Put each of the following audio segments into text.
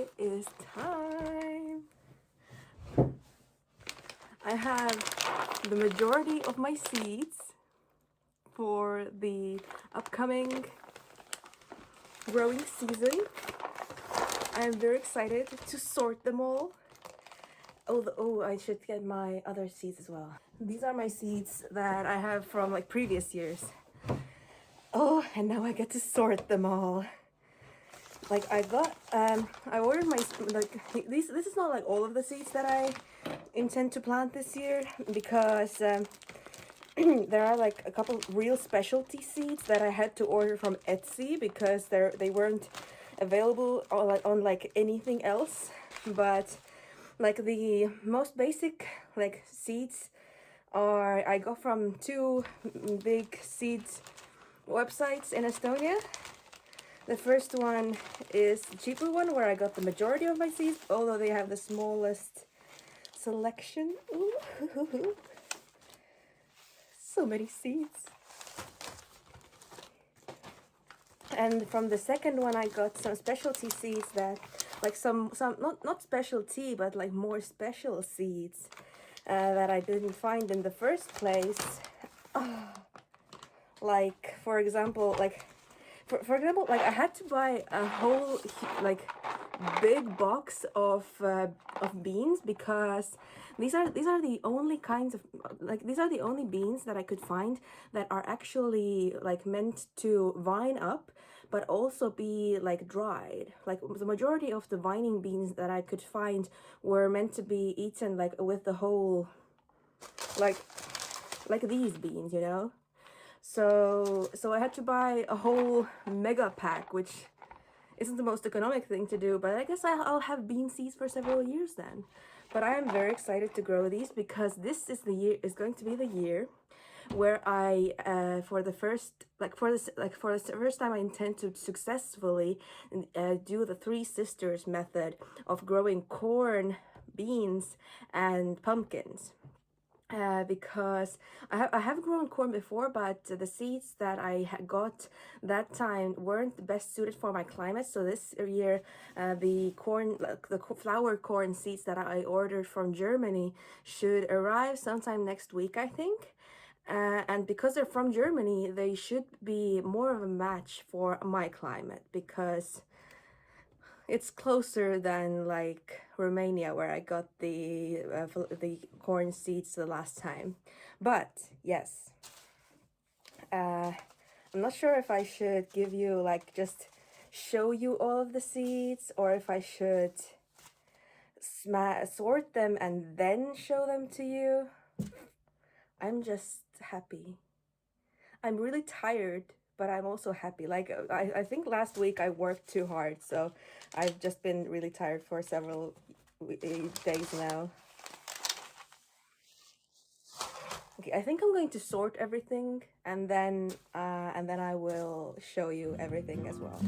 it is time. I have the majority of my seeds for the upcoming growing season. I am very excited to sort them all. Oh, I should get my other seeds as well. These are my seeds that I have from like previous years. Oh, and now I get to sort them all. Like I ordered my, like, this is not like all of the seeds that I intend to plant this year, because there are like a couple real specialty seeds that I had to order from Etsy because they weren't available on like anything else. But like the most basic like seeds are I got from two big seeds websites in Estonia. The first one is the cheaper one, where I got the majority of my seeds, although they have the smallest selection. Ooh, so many seeds. And from the second one, I got some specialty seeds that, like some not specialty, but like more special seeds that I didn't find in the first place. Like for example, for example, like I had to buy a whole like big box of beans, because these are the only kinds of, like, these are the only beans that I could find that are actually like meant to vine up but also be like dried. Like the majority of the vining beans that I could find were meant to be eaten like with the whole, like these beans, you know. So I had to buy a whole mega pack, which isn't the most economic thing to do, but I guess I'll have bean seeds for several years then. But I am very excited to grow these, because this is going to be the year where I for the first time I intend to successfully do the three sisters method of growing corn, beans, and pumpkins. Because I have grown corn before, but the seeds that I got that time weren't the best suited for my climate. So this year, the flour corn seeds that I ordered from Germany should arrive sometime next week, I think. And because they're from Germany, they should be more of a match for my climate, because it's closer than like Romania, where I got the corn seeds the last time. But yes, I'm not sure if I should give you like just show you all of the seeds, or if I should sort them and then show them to you. I'm just happy. I'm really tired, but I'm also happy. Like I think last week I worked too hard, so I've just been really tired for several days now. Okay, I think I'm going to sort everything, and then I will show you everything as well.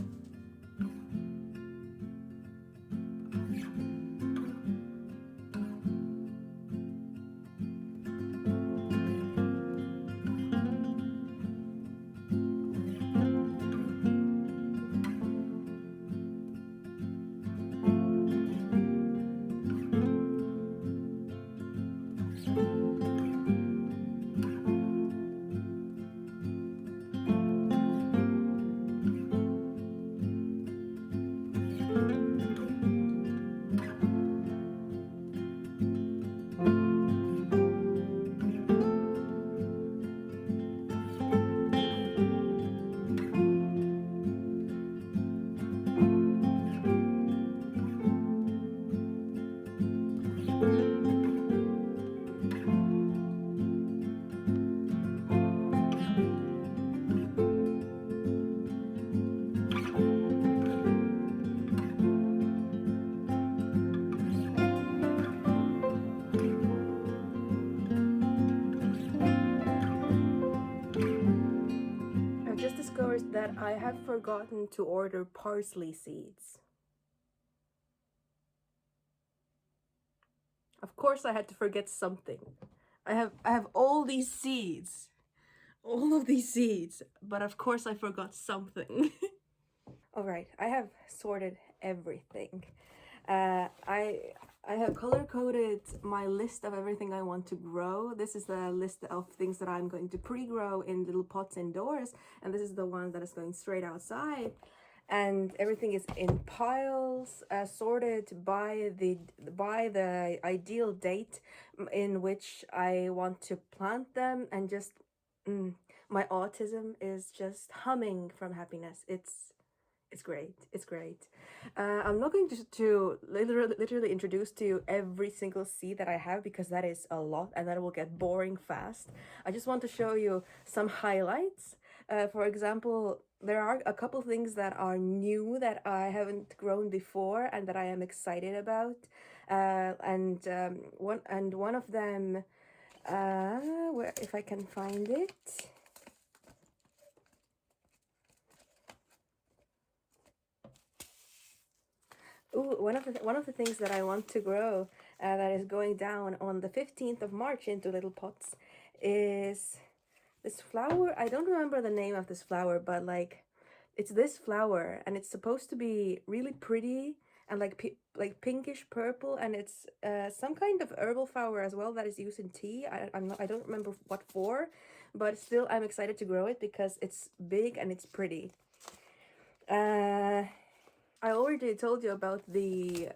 I've just discovered that I have forgotten to order parsley seeds. Of course I had to forget something. I have all these seeds. All of these seeds, but of course I forgot something. All right, I have sorted everything. I have color coded my list of everything I want to grow. This is the list of things that I'm going to pre-grow in little pots indoors, and this is the one that is going straight outside. And everything is in piles, sorted by the ideal date in which I want to plant them, and just my autism is just humming from happiness. It's great. It's great. I'm not going to literally introduce to you every single seed that I have, because that is a lot and that will get boring fast. I just want to show you some highlights. For example, there are a couple things that are new that I haven't grown before and that I am excited about. One of them, where, if I can find it. Ooh, one of the things that I want to grow, that is going down on the 15th of March into little pots, is this flower. I don't remember the name of this flower, but like, it's this flower, and it's supposed to be really pretty and like pinkish purple, and it's some kind of herbal flower as well that is used in tea. I don't remember what for, but still I'm excited to grow it because it's big and it's pretty. I already told you about the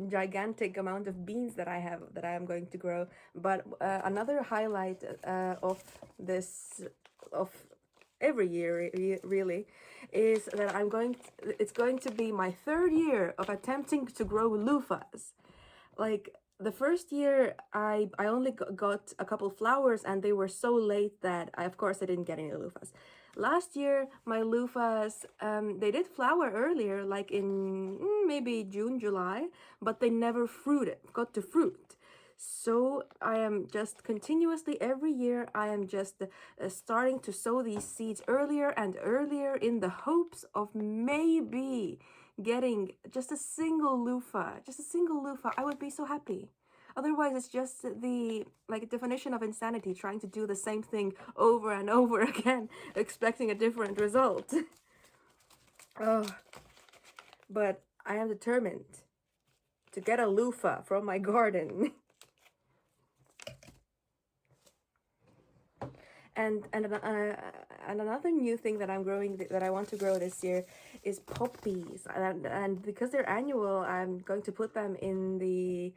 gigantic amount of beans that I have that I am going to grow, but another highlight of this, of every year really, is that it's going to be my third year of attempting to grow loofahs. Like, the first year I only got a couple flowers, and they were so late that of course I didn't get any loofahs. Last year my loofahs, they did flower earlier, like in maybe June, July, but they never got to fruit. So I am just continuously, every year I am just starting to sow these seeds earlier and earlier, in the hopes of maybe getting just a single loofah. I would be so happy. Otherwise, it's just the definition of insanity, trying to do the same thing over and over again, expecting a different result. Oh, but I am determined to get a loofah from my garden. And another new thing that I'm growing, that I want to grow this year, is poppies. And because they're annual, I'm going to put them in the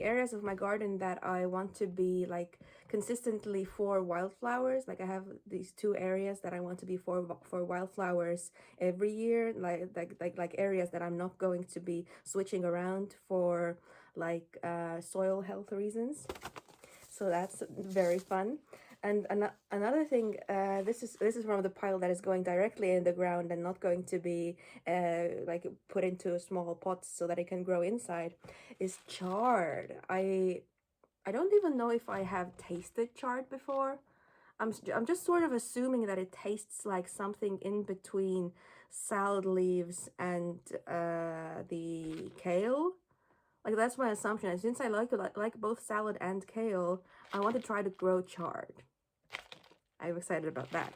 areas of my garden that I want to be like consistently for wildflowers. Like, I have these two areas that I want to be for wildflowers every year, like areas that I'm not going to be switching around for soil health reasons. So that's very fun. And another thing, this is from the pile that is going directly in the ground and not going to be put into small pots so that it can grow inside, is chard. I don't even know if I have tasted chard before. I'm just sort of assuming that it tastes like something in between salad leaves and the kale. Like, that's my assumption. And since I like both salad and kale, I want to try to grow chard. I'm excited about that.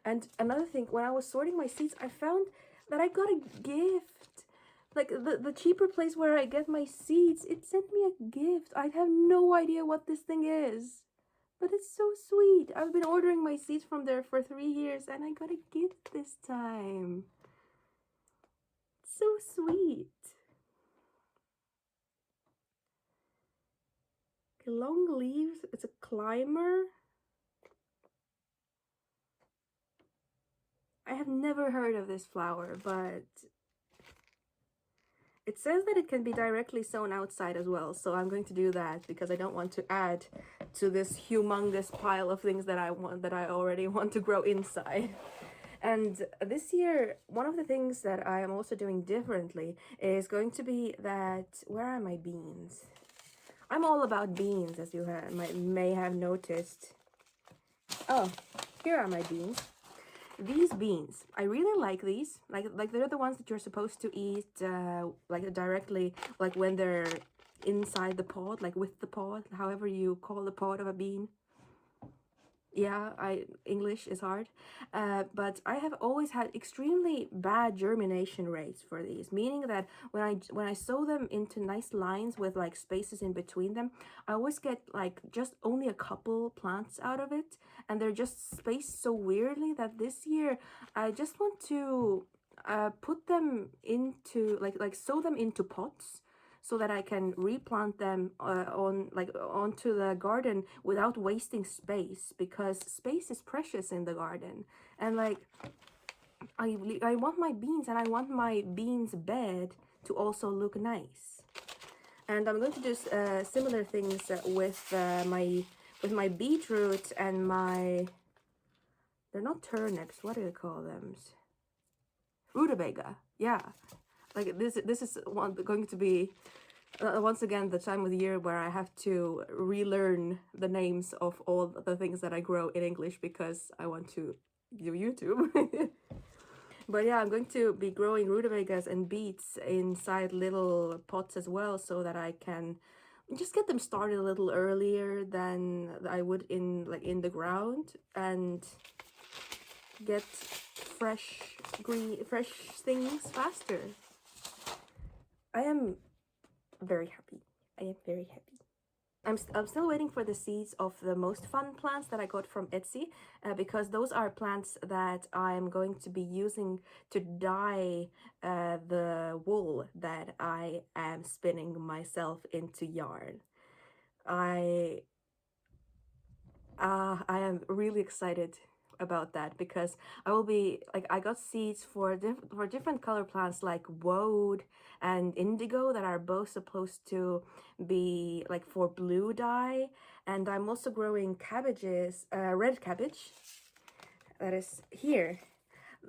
And another thing, when I was sorting my seeds, I found that I got a gift. Like, the cheaper place where I get my seeds, it sent me a gift. I have no idea what this thing is, but it's so sweet. I've been ordering my seeds from there for 3 years, and I got a gift this time. So sweet. Long leaves. It's a climber. I have never heard of this flower, but it says that it can be directly sown outside as well. So I'm going to do that because I don't want to add to this humongous pile of things that I already want to grow inside. And this year, one of the things that I am also doing differently is going to be that, where are my beans? I'm all about beans, as you may have noticed. Oh, here are my beans. These beans, I really like these. Like they're the ones that you're supposed to eat directly, like when they're inside the pod, like with the pod, however you call the pod of a bean. Yeah, I English is hard, but I have always had extremely bad germination rates for these, meaning that when I sow them into nice lines with like spaces in between them, I always get like just only a couple plants out of it, and they're just spaced so weirdly that this year I just want to put them into like sow them into pots so that I can replant them onto the garden without wasting space, because space is precious in the garden. And like I want my beans and I want my beans bed to also look nice. And I'm going to do similar things with my beetroot and my, they're not turnips, what do you call them? Rutabaga. Yeah. Like this is going to be once again the time of the year where I have to relearn the names of all the things that I grow in English because I want to do YouTube. But yeah, I'm going to be growing rutabagas and beets inside little pots as well, so that I can just get them started a little earlier than I would in the ground, and get fresh things faster. I am very happy. I am very happy. I'm still waiting for the seeds of the most fun plants that I got from Etsy, because those are plants that I'm going to be using to dye the wool that I am spinning myself into yarn. I I am really excited about that, because I will be like, I got seeds for different color plants like woad and indigo that are both supposed to be like for blue dye, and I'm also growing cabbages, red cabbage that is here.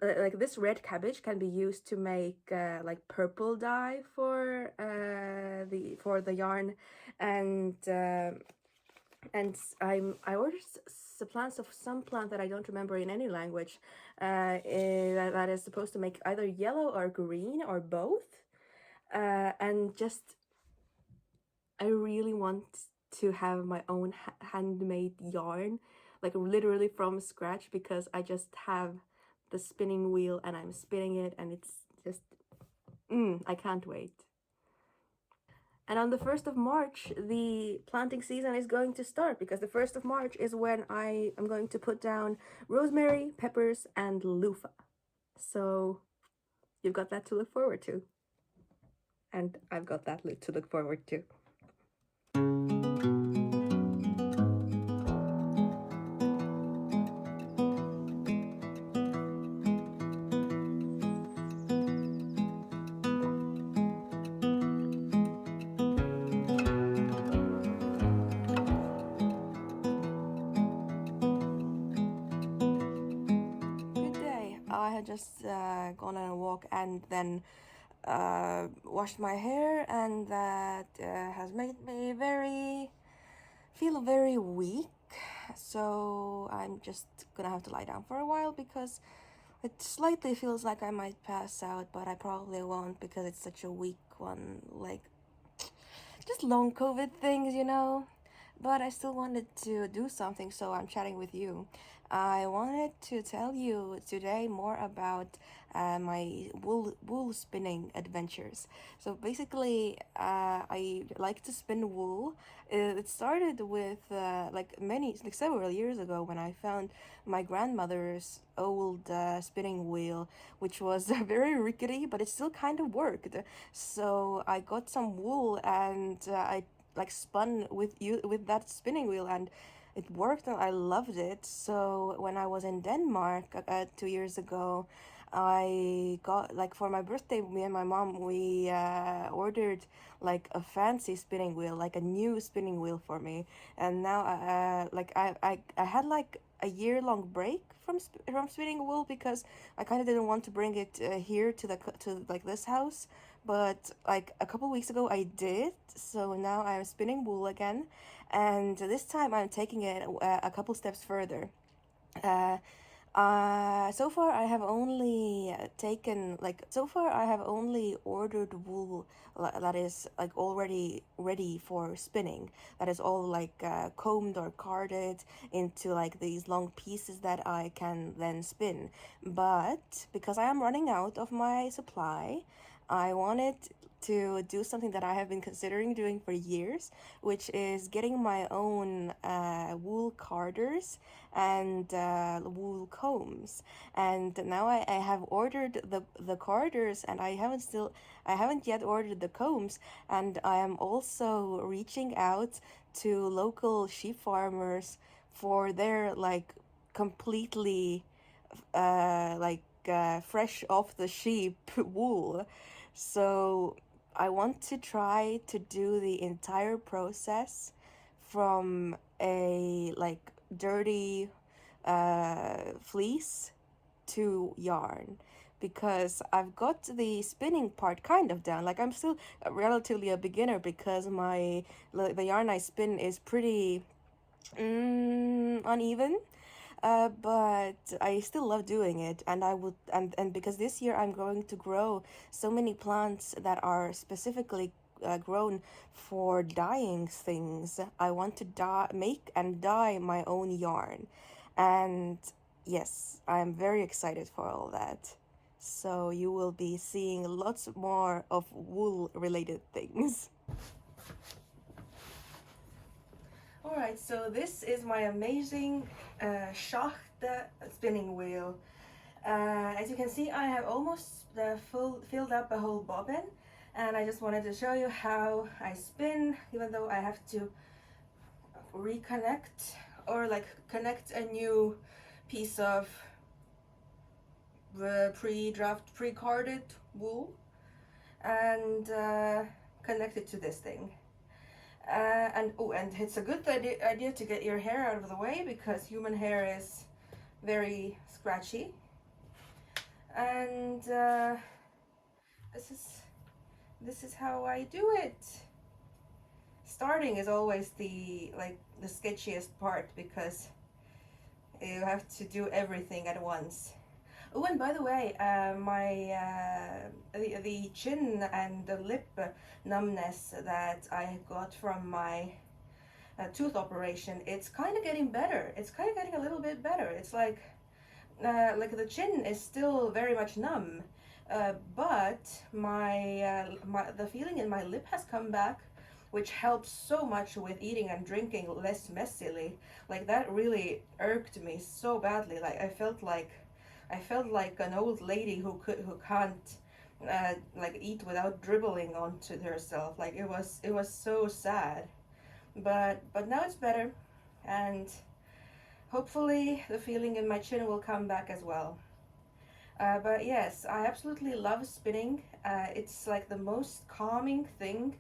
Like this red cabbage can be used to make like purple dye for the yarn, and I ordered plants of some plant that I don't remember in any language, that is supposed to make either yellow or green or both, and just I really want to have my own handmade yarn, like literally from scratch, because I just have the spinning wheel and I'm spinning it, and it's just I can't wait. And on the 1st of March, the planting season is going to start, because the 1st of March is when I am going to put down rosemary, peppers, and loofah. So you've got that to look forward to. And I've got that to look forward to. Good day. I had just gone on a walk and then washed my hair, and that has made me feel very weak. So I'm just gonna have to lie down for a while, because it slightly feels like I might pass out, but I probably won't, because it's such a weak one, like just long COVID things, you know. But I still wanted to do something, so I'm chatting with you. I wanted to tell you today more about my wool spinning adventures. So basically, I like to spin wool. It started with like several years ago, when I found my grandmother's old spinning wheel, which was very rickety, but it still kind of worked. So I got some wool, and I like spun with that spinning wheel, and it worked and I loved it. So when I was in Denmark 2 years ago, I got, like, for my birthday, me and my mom, we ordered like a fancy spinning wheel, like a new spinning wheel for me. And now I had like a year-long break from spinning wool, because I kind of didn't want to bring it here to like this house. But like a couple weeks ago I did, so now I'm spinning wool again, and this time I'm taking it a couple steps further. uh, So far I have only so far I have only ordered wool that is like already ready for spinning. That is all like combed or carded into like these long pieces that I can then spin. But because I am running out of my supply, I wanted to do something that I have been considering doing for years, which is getting my own wool carders and wool combs. And now I have ordered the carders, and I haven't yet ordered the combs. And I am also reaching out to local sheep farmers for their like completely fresh off the sheep wool. So I want to try to do the entire process from a like dirty fleece to yarn, because I've got the spinning part kind of down. Like I'm still relatively a beginner because the yarn I spin is pretty uneven, but I still love doing it, and I would and because this year I'm going to grow so many plants that are specifically grown for dyeing things. I want to make and dye my own yarn, and yes, I'm very excited for all that. So you will be seeing lots more of wool related things. Alright, so this is my amazing Schacht spinning wheel. As you can see, I have almost filled up a whole bobbin, and I just wanted to show you how I spin, even though I have to reconnect or like connect a new piece of pre-carded wool and connect it to this thing. And it's a good idea to get your hair out of the way because human hair is very scratchy. And this is how I do it. Starting is always the sketchiest part because you have to do everything at once. Oh, and by the way, the chin and the lip numbness that I got from my tooth operation, it's kind of getting better. It's kind of getting a little bit better. It's like the chin is still very much numb, but the feeling in my lip has come back, which helps so much with eating and drinking less messily. Like that really irked me so badly. Like I felt like an old lady who can't eat without dribbling onto herself. Like it was so sad. But now it's better, and hopefully the feeling in my chin will come back as well. But yes, I absolutely love spinning. It's like the most calming thing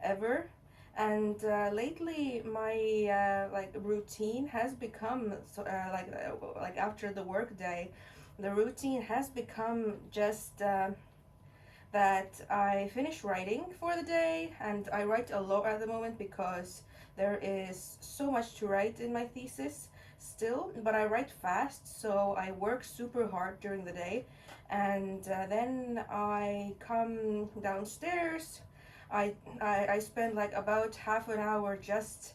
ever. And lately, my routine has become like after the work day, the routine has become just that I finish writing for the day, and I write a lot at the moment because there is so much to write in my thesis still, but I write fast, so I work super hard during the day, and then I come downstairs. I spend like about half an hour just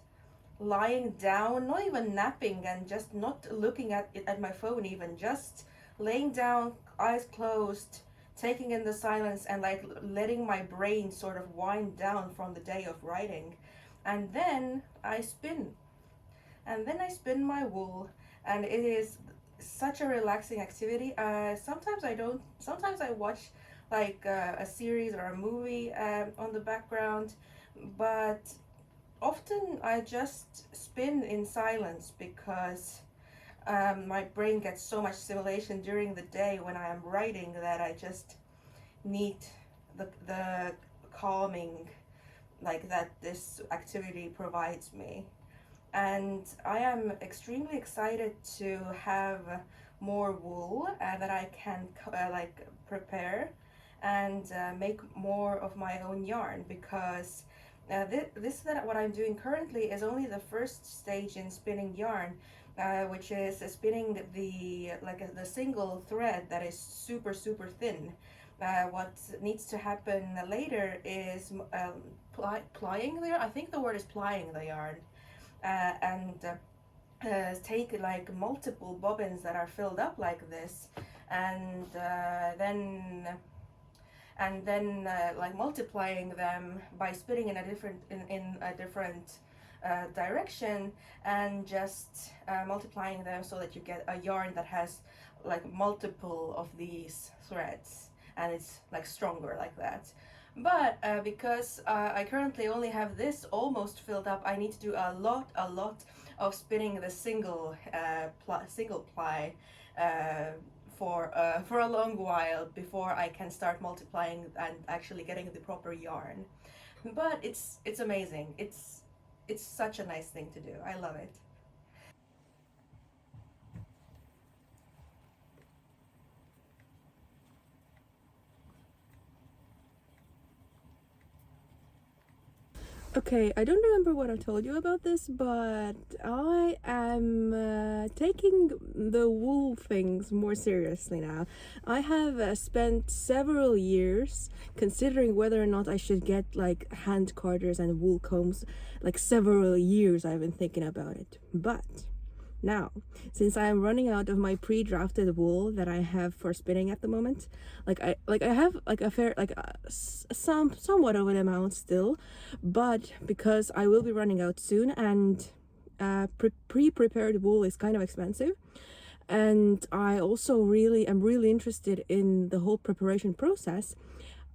lying down, not even napping, and just not looking at my phone, even just laying down, eyes closed, taking in the silence, and like letting my brain sort of wind down from the day of writing. And then I spin. And then I spin my wool, and it is such a relaxing activity. Sometimes I don't, sometimes I watch like a series or a movie on the background, but often I just spin in silence because my brain gets so much stimulation during the day when I am writing that I just need the calming like that this activity provides me. And I am extremely excited to have more wool that I can prepare and make more of my own yarn, because this that what I'm doing currently is only the first stage in spinning yarn. which is spinning the the single thread that is super super thin. What needs to happen later is plying the yarn. I think the word is plying the yarn, and take like multiple bobbins that are filled up like this, and then like multiplying them by spinning in a different direction, and just multiplying them so that you get a yarn that has like multiple of these threads, and it's like stronger like that. But because I currently only have this almost filled up, I need to do a lot of spinning the single ply for a long while before I can start multiplying and actually getting the proper yarn. But it's amazing. It's such a nice thing to do. I love it. Okay, I don't remember what I told you about this, but I am taking the wool things more seriously now. I have spent several years considering whether or not I should get like hand carders and wool combs. Like several years I've been thinking about it. But now, since I am running out of my pre-drafted wool that I have for spinning at the moment, I have like a fair somewhat of an amount still, but because I will be running out soon, and pre-prepared wool is kind of expensive, and I also am really interested in the whole preparation process,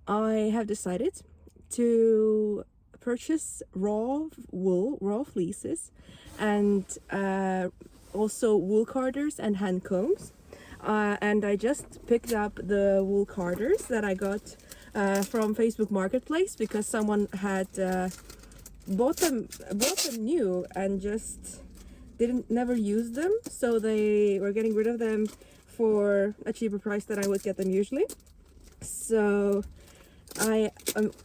I have decided to purchase raw fleeces, and also wool carders and hand combs. And I just picked up the wool carders that I got from Facebook Marketplace because someone had bought them new and just never used them, so they were getting rid of them for a cheaper price than I would get them usually. So I'm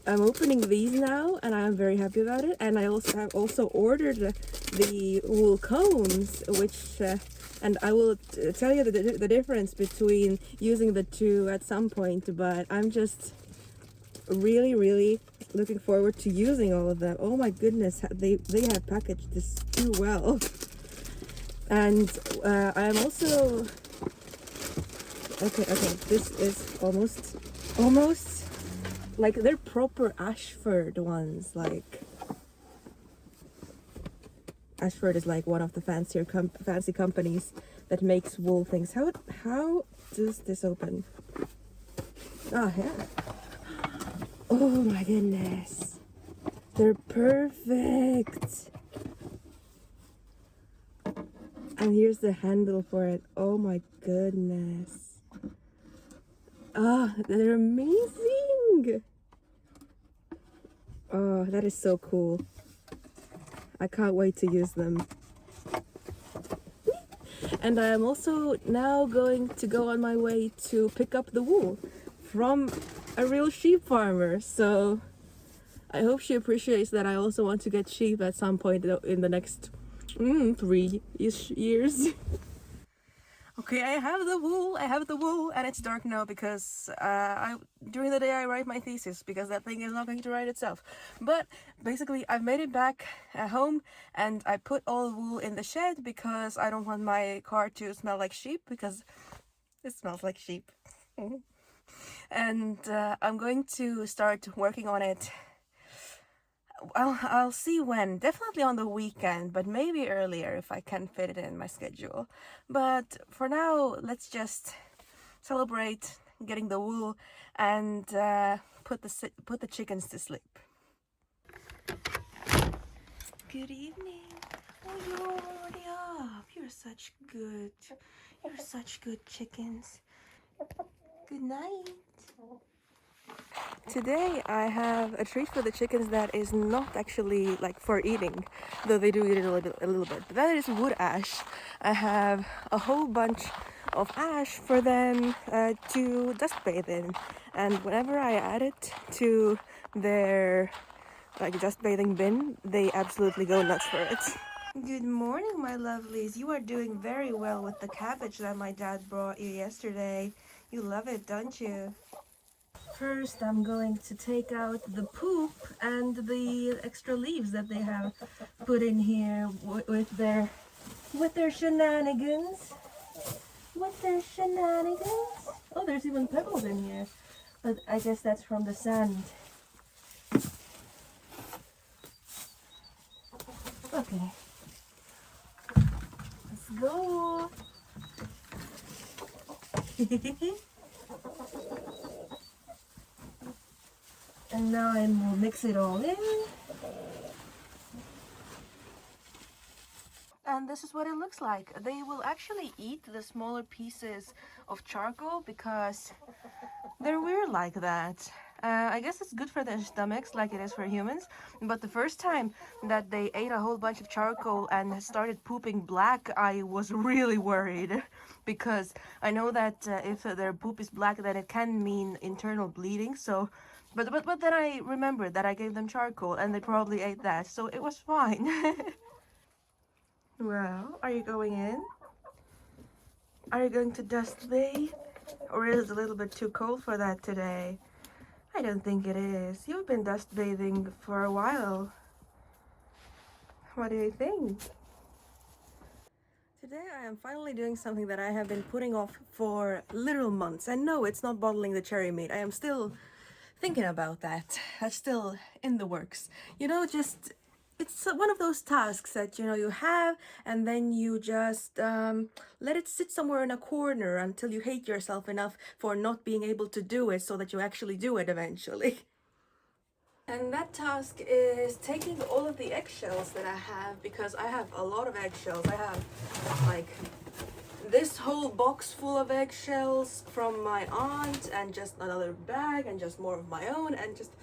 opening these now, and I'm very happy about it. And I have also ordered the wool combs, which and I will tell you the difference between using the two at some point. But I'm just really looking forward to using all of them. Oh my goodness, they have packaged this too well. And I'm also okay. This is almost. Like they're proper Ashford ones. Like Ashford is like one of the fancy companies that makes wool things. How does this open? Oh yeah. Oh my goodness, they're perfect. And here's the handle for it. Oh my goodness. Ah, they're amazing. Oh, that is so cool. I can't wait to use them. And I am also now going to go on my way to pick up the wool from a real sheep farmer. So I hope she appreciates that I also want to get sheep at some point in the next 3-ish years. Okay, I have the wool, and it's dark now because during the day I write my thesis, because that thing is not going to write itself. But basically I've made it back at home, and I put all the wool in the shed because I don't want my car to smell like sheep, because it smells like sheep. And I'm going to start working on it. I'll see when. Definitely on the weekend, but maybe earlier if I can fit it in my schedule. But for now, let's just celebrate getting the wool and put the chickens to sleep. Good evening. Oh, you're already up. You're such good chickens. Good night. Today I have a treat for the chickens that is not actually like for eating, though they do eat it a little bit. But that is wood ash. I have a whole bunch of ash for them to dust bathe in, and whenever I add it to their like dust bathing bin, they absolutely go nuts for it. Good morning, my lovelies. You are doing very well with the cabbage that my dad brought you yesterday. You love it, don't you? First, I'm going to take out the poop and the extra leaves that they have put in here with their shenanigans. With their shenanigans. Oh, there's even pebbles in here, but I guess that's from the sand. Okay, let's go. And now I will mix it all in. And this is what it looks like. They will actually eat the smaller pieces of charcoal because they're weird like that. I guess it's good for their stomachs like it is for humans. But the first time that they ate a whole bunch of charcoal and started pooping black, I was really worried because I know that if their poop is black, then it can mean internal bleeding. So, but then I remembered that I gave them charcoal and they probably ate that, so it was fine. Well, are you going in? Are you going to dust bathe? Or is it a little bit too cold for that today? I don't think it is. You've been dust bathing for a while. What do you think? Today I am finally doing something that I have been putting off for literal months. And no, it's not bottling the cherry meat. I am still thinking about that. That's still in the works. You know, just it's one of those tasks that you have, and then you just let it sit somewhere in a corner until you hate yourself enough for not being able to do it, so that you actually do it eventually. And that task is taking all of the eggshells that I have, because I have a lot of eggshells. I have like this whole box full of eggshells from my aunt, and just another bag, and just more of my own, and just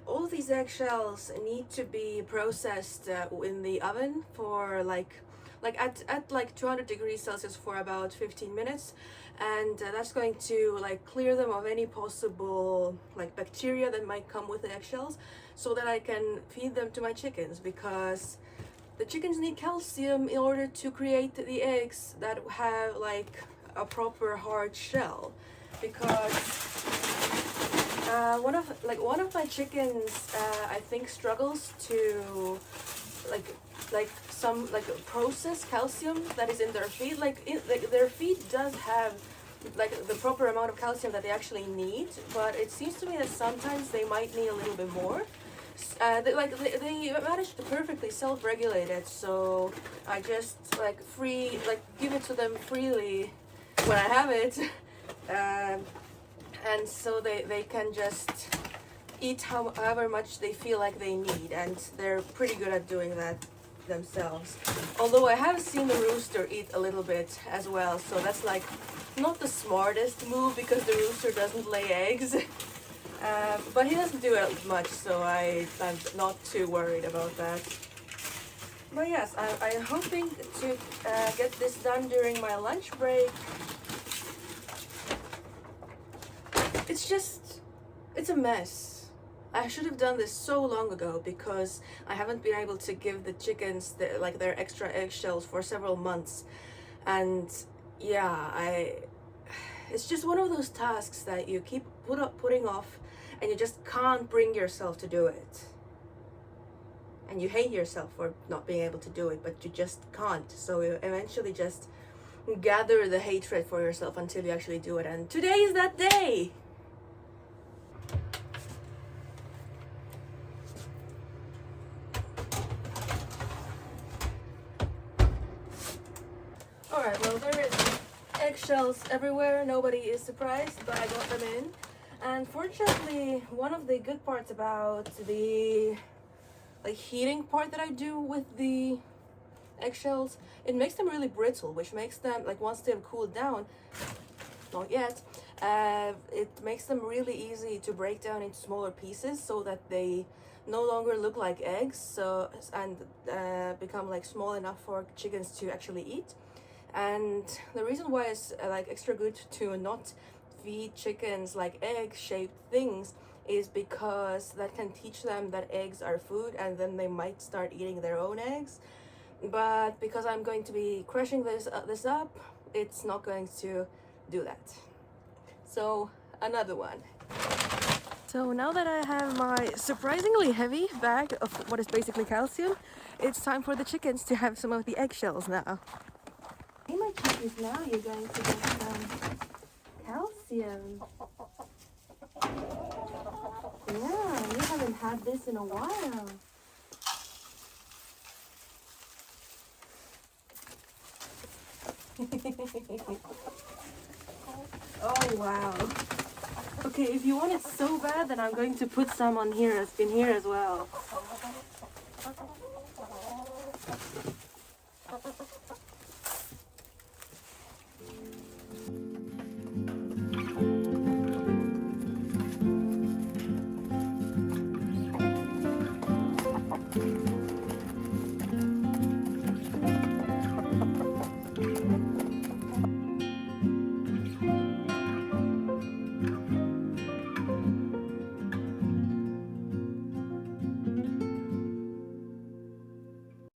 all of these eggshells need to be processed in the oven for like at like 200 degrees Celsius for about 15 minutes, and that's going to like clear them of any possible like bacteria that might come with the eggshells, so that I can feed them to my chickens, because the chickens need calcium in order to create the eggs that have like a proper hard shell. Because one of my chickens I think struggles to process calcium that is in their feed. Like their feed does have like the proper amount of calcium that they actually need, but it seems to me that sometimes they might need a little bit more. They manage to perfectly self-regulate it, so I just give it to them freely when I have it. And so they can just eat however much they feel like they need, and they're pretty good at doing that themselves. Although I have seen the rooster eat a little bit as well, so that's like not the smartest move, because the rooster doesn't lay eggs. But he doesn't do it much, so I'm not too worried about that. But yes, I'm hoping to get this done during my lunch break. It's a mess. I should have done this so long ago, because I haven't been able to give the chickens their extra eggshells for several months. And yeah, it's just one of those tasks that you keep putting off, and you just can't bring yourself to do it. And you hate yourself for not being able to do it, but you just can't. So you eventually just gather the hatred for yourself until you actually do it. And today is that day! Alright, well, there is eggshells everywhere. Nobody is surprised, but I got them in. And fortunately, one of the good parts about the heating part that I do with the eggshells, it makes them really brittle, which makes them, once they've cooled down, not yet, it makes them really easy to break down into smaller pieces, so that they no longer look like eggs, and become small enough for chickens to actually eat. And the reason why it's extra good to not feed chickens like egg-shaped things is because that can teach them that eggs are food, and then they might start eating their own eggs. but because I'm going to be crushing this up, it's not going to do that. So another one. So now that I have my surprisingly heavy bag of what is basically calcium, it's time for the chickens to have some of the eggshells now. Hey my chickens, now you're going to get some calcium. Yeah, you haven't had this in a while. Oh wow. Okay, if you want it so bad, then I'm going to put some on here in here as well.